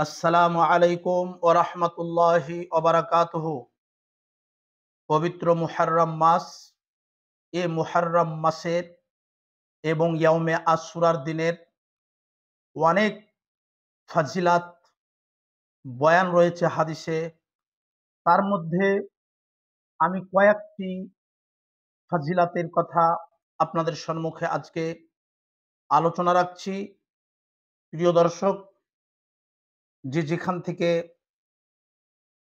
আসসালামু আলাইকুম ওয়া রাহমাতুল্লাহি ওয়া বারাকাতুহু। পবিত্র মুহররম মাস, এই মুহররম মাসের এবং ইয়াউমে আশুরার দিনের অনেক ফাজিলাত বয়ান রয়েছে হাদিসে। তার মধ্যে আমি কয়েকটি ফাজিলাতের কথা আপনাদের সম্মুখে আজকে আলোচনা রাখছি। প্রিয় দর্শক, যে যেখান থেকে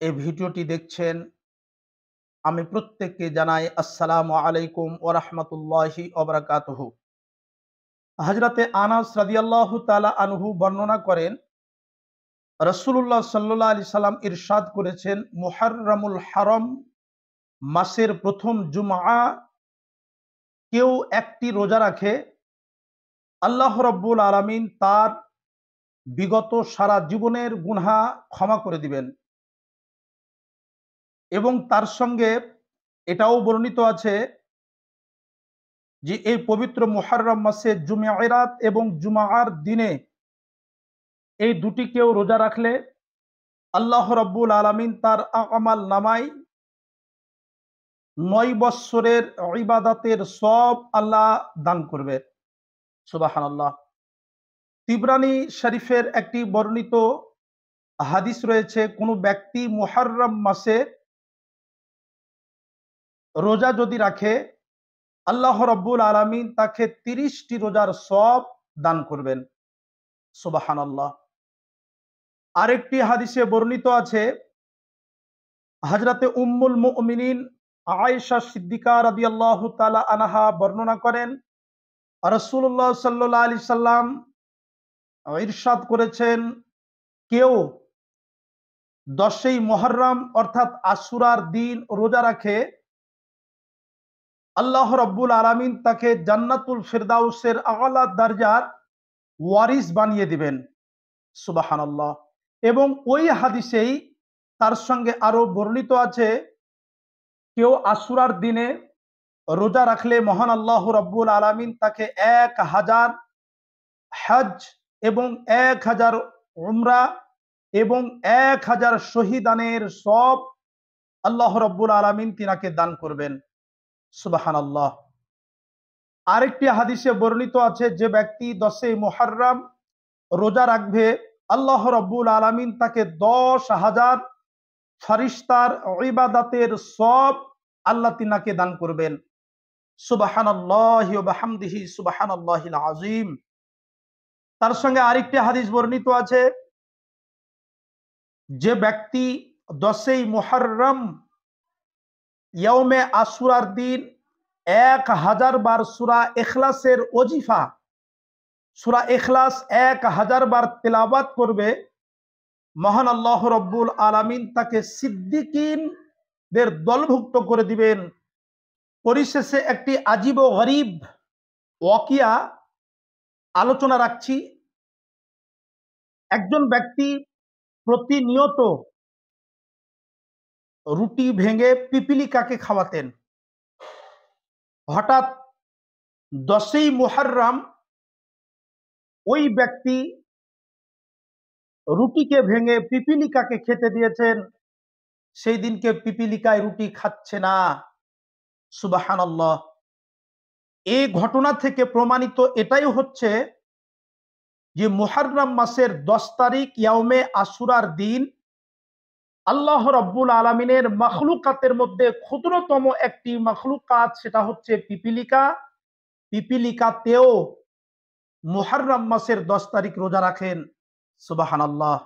এই ভিডিওটি দেখছেন, আমি প্রত্যেককে জানাই আসসালামু আলাইকুম ওয়া রাহমাতুল্লাহি ওয়া বারাকাতুহু। হযরতে আনাস রাদিয়াল্লাহু তাআলা আনহু বর্ণনা করেন, রাসূলুল্লাহ সাল্লাল্লাহু আলাইহি সাল্লাম ইরশাদ করেছেন, মুহররমুল হারাম মাসের প্রথম জুমআ কেউ একটি রোজা রাখে, আল্লাহ রাব্বুল আলামিন তার বিগত সারা জীবনের গুনাহ ক্ষমা করে দিবেন। এবং তার সঙ্গে এটাও বর্ণিত আছে যে এই পবিত্র মুহররম মাসে জুমেরাত এবং জুমার দিনে এই দুটি কেউ রোজা রাখলে আল্লাহ রাব্বুল আলামিন তার আমাল নামায় ৯ বৎসরের ইবাদতের সব আল্লাহ দান করবে। সুবহানাল্লাহ। তিবরানী শরীফের একটি বর্ণিত হাদিস রয়েছে, কোন ব্যক্তি মুহররম মাসে রোজা যদি রাখে, আল্লাহ রাব্বুল আলামিন তাকে ৩০টি রোজার সব দান করবেন। সুবহানাল্লাহ। আরেকটি হাদিসে বর্ণিত আছে, হযরতে উম্মুল মুমিনিন আয়েশা সিদ্দিকা রাদিয়াল্লাহু তাআলা আনহা বর্ণনা করেন, রাসূলুল্লাহ সাল্লাল্লাহু আলাইহি সাল্লাম ইরশাদ করেছেন, কেউ ১০ই মুহররম অর্থাৎ আশুরার দিন রোজা রাখে, আল্লাহ রাব্বুল আলামিন তাকে জান্নাতুল ফিরদাউসের আলা দরজার ওয়ারিস বানিয়ে দিবেন। সুবহানাল্লাহ। এবং ওই হাদিসেই তার সঙ্গে আরো বর্ণিত আছে, কেউ আশুরার দিনে রোজা রাখলে মহান আল্লাহ রাব্বুল আলামিন তাকে ১,০০০ হজ এবং ১,০০০ উমরা এবং ১,০০০ শহীদানের সব আল্লাহ রাব্বুল আলামিন তিনাকে দান করবেন। সুবহানাল্লাহ। আরেকটি হাদিসে বর্ণিত আছে, যে ব্যক্তি ১০ই মুহররম রোজা রাখবে, আল্লাহ রাব্বুল আলামিন তাকে ১০,০০০ ফেরেশতার ইবাদতের সব আল্লাহ তিনাকে দান করবেন। সুবহানাল্লাহি ওয়া বিহামদিহি সুবহানাল্লাহিল আযীম। তার সঙ্গে আরেকটি হাদিস বর্ণিত আছে, যে ব্যক্তি ১০ই মুহররম ইয়াউমে আশুরার দিন ১,০০০ বার সূরা ইখলাসের ওজিফা, সূরা ইখলাস ১,০০০ বার তিলাওয়াত করবে, মহান আল্লাহ রাব্বুল আলামিন তাকে সিদ্দিকিনদের দলভুক্ত করে দিবেন। পরিশেষে একটি আজীব ও গরীব ওয়াকিয়া আলোচনা রাখছি। একজন ব্যক্তি প্রতিনিয়ত রুটি ভেঙে পিপিলিকাকে খাওয়াতেন। হঠাৎ ১০ই মুহররম ওই ব্যক্তি রুটিকে ভেঙে পিপিলিকাকে খেতে দিয়েছেন, সেই দিনকে পিপিলিকায় রুটি খাচ্ছে না। সুবহানাল্লাহ। এই ঘটনা থেকে প্রমাণিত এটাই হচ্ছে যে মুহররম মাসের ১০ তারিখ ইয়াউমে আশুরার দিন আল্লাহ রাব্বুল আলামিনের মাখলুকাতের মধ্যে ক্ষুদ্রতম একটি মাখলুকাত, সেটা হচ্ছে পিপিলিকা। পিপিলিকাতেও মুহররম মাসের ১০ তারিখ রোজা রাখেন। সুবহানাল্লাহ।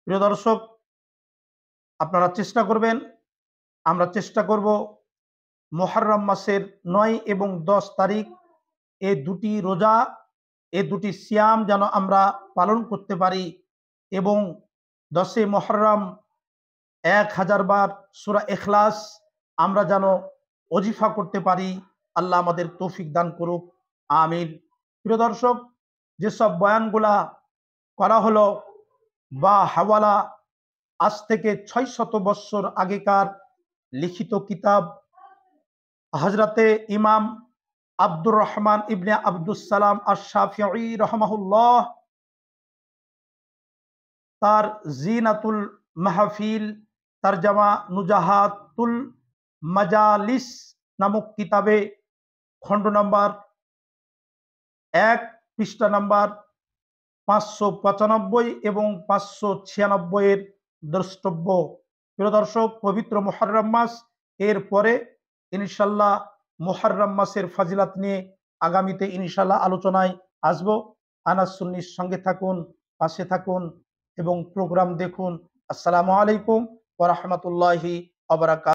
প্রিয় দর্শক, আপনারা চেষ্টা করবেন, আমরা চেষ্টা করব মুহররম মাসের ৯ এবং ১০ তারিখ এই দুটি রোজা, এই দুটি সিয়াম যেন আমরা পালন করতে পারি এবং ১০ই মুহররম ১,০০০ বার সূরা ইখলাস আমরা যেন ওজিফা করতে পারি। আল্লাহ আমাদের তৌফিক দান করুক, আমিন। প্রিয় দর্শক, যেসব বয়ানগুলা করা হলো বা হাওয়ালা আজ থেকে ৬০০ বৎসর আগেকার লিখিত কিতাব হযরতে ইমাম আব্দুর রহমান ইবনে আব্দুস সালাম আশ-শাফিঈ রাহমাহুল্লাহ তার জিনাতুল মাহফিল তারজামা নুজাহাতুল মাজালিস নামক কিতাবে খণ্ড নাম্বার 1 পৃষ্ঠা নাম্বার 595 এবং 596 এর দ্রষ্টব্য। প্রিয় দর্শক, পবিত্র মুহররম মাস, এর পরে ইনশাল্লাহ মুহররম মাসের ফাজিলাত নিয়ে আগামীতে ইনশাল্লাহ আলোচনায় আসব। আনাস সুন্নির সঙ্গে থাকুন, পাশে থাকুন এবং প্রোগ্রাম দেখুন। আসসালামু আলাইকুম ওয়া রাহমাতুল্লাহি ওয়া বারাকাতুহু।